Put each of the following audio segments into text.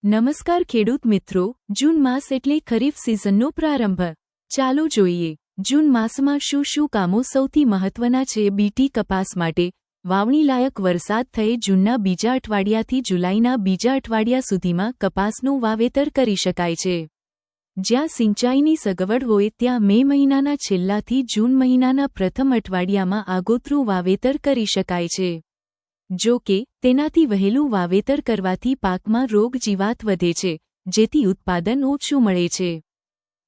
નમસ્કાર ખેડૂત મિત્રો, જૂન માસ એટલે ખરીફ સિઝનનો પ્રારંભ। ચાલો જોઈએ જૂન માસમાં શું કામો સૌથી મહત્વના છે। બીટી કપાસ માટે વાવણીલાયક વરસાદ થયે જૂનના બીજા અઠવાડિયાથી જુલાઈના બીજા અઠવાડિયા સુધીમાં કપાસનું વાવેતર કરી શકાય છે। જ્યાં સિંચાઈની સગવડ હોય ત્યાં મે મહિનાના છેલ્લાથી જૂન મહિનાના પ્રથમ અઠવાડિયામાં આગોતરું વાવેતર કરી શકાય છે। જો કે તેનાથી વહેલું વાવેતર કરવાથી પાકમાં રોગ જીવાત વધે છે, જેથી ઉત્પાદન ઓછું મળે છે।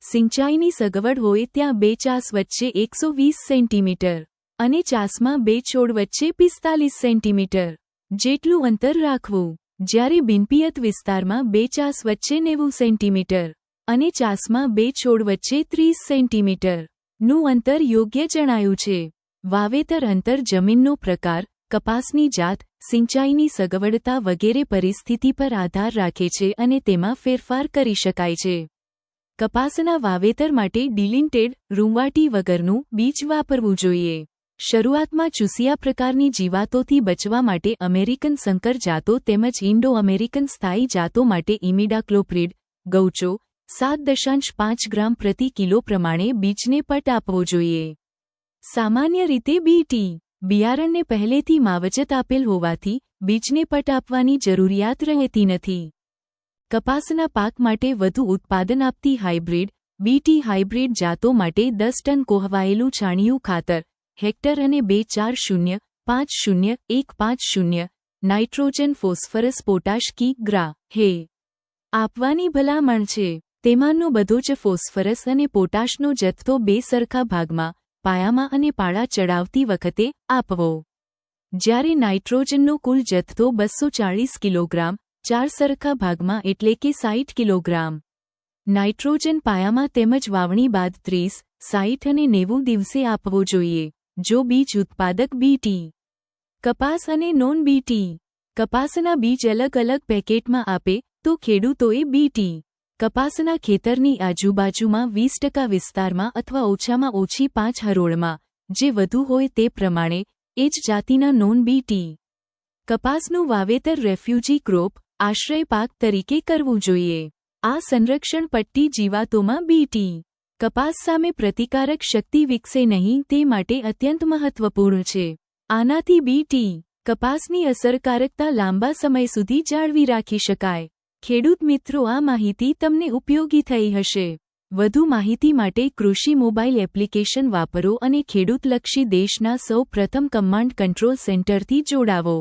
સિંચાઈની સગવડ હોય ત્યાં બે ચાસ વચ્ચે 120 સેન્ટીમીટર અને ચાસમાં બે છોડ વચ્ચે 45 સેન્ટીમીટર જેટલું અંતર રાખવું, જ્યારે બિનપિયત વિસ્તારમાં બે ચાસ વચ્ચે 90 સેન્ટીમીટર અને ચાસમાં બે છોડ વચ્ચે 30 સેન્ટીમીટરનું અંતર યોગ્ય જણાયું છે। વાવેતર અંતર જમીનનો પ્રકાર, કપાસની જાત, સિંચાઈની સગવડતા વગેરે પરિસ્થિતિ પર આધાર રાખે છે અને તેમાં ફેરફાર કરી શકાય છે। કપાસના વાવેતર માટે ડિલિન્ટેડ, રૂંવાટી વગરનું બીજ વાપરવું જોઈએ। શરૂઆતમાં ચૂસિયા પ્રકારની જીવાતોથી બચવા માટે અમેરિકન સંકર જાતો તેમજ ઇન્ડો અમેરિકન સ્થાયી જાતો માટે ઇમિડાક્લોપ્રિડ, ગૌચો 7.5 ગ્રામ પ્રતિ કિલો પ્રમાણે બીજને પટ આપવો જોઈએ। સામાન્ય રીતે બીટી બિયારણને પહેલેથી માવજત આપેલ હોવાથી બીજને પટ આપવાની જરૂરિયાત રહેતી નથી। કપાસના પાક માટે વધુ ઉત્પાદન આપતી હાઇબ્રિડ, બીટી હાઇબ્રિડ જાતો માટે 10 ટન કોહવાયેલું છાણિયું ખાતર હેક્ટર અને 24050-150 નાઇટ્રોજન ફોસ્ફરસ પોટાશ કિગ્રા હે આપવાની ભલામણ છે। તેમાંનો બધો જ ફોસ્ફરસ અને પોટાશનો જથ્થો બે સરખા ભાગમાં પાયામાં અને પાળા ચડાવતી વખતે આપવો, જ્યારે નાઇટ્રોજનનો કુલ જથ્થો 240 કિલોગ્રામ 4 સરખા ભાગમાં એટલે કે 60 કિલોગ્રામ નાઇટ્રોજન પાયામાં તેમજ વાવણી બાદ 30, 60 અને 90 દિવસે આપવો જોઈએ જો બીજ ઉત્પાદક બીટી કપાસ અને નોન બીટી કપાસના બીજ અલગ અલગ પેકેટમાં આપે તો ખેડૂતોએ બીટી કપાસના ખેતરની આજુબાજુમાં 20% વિસ્તારમાં અથવા ઓછામાં ઓછી 5 હરોળમાં જે વધુ હોય તે પ્રમાણે એ જ જાતિના નોન બીટી કપાસનું વાવેતર રેફ્યુજી ક્રોપ, આશ્રય પાક તરીકે કરવું જોઈએ। આ સંરક્ષણ પટ્ટી જીવાતોમાં બીટી કપાસ સામે પ્રતિકારક શક્તિ વિકસે નહીં તે માટે અત્યંત મહત્વપૂર્ણ છે। આનાથી બીટી કપાસની અસરકારકતા લાંબા સમય સુધી જાળવી રાખી શકાય। ખેડૂત મિત્રો, આ માહિતી તમને ઉપયોગી થઈ હશે। વધુ માહિતી માટે કૃષિ મોબાઈલ એપ્લિકેશન વાપરો અને ખેડૂતલક્ષી દેશના સૌ પ્રથમ કમાન્ડ કંટ્રોલ સેન્ટરથી જોડાવો।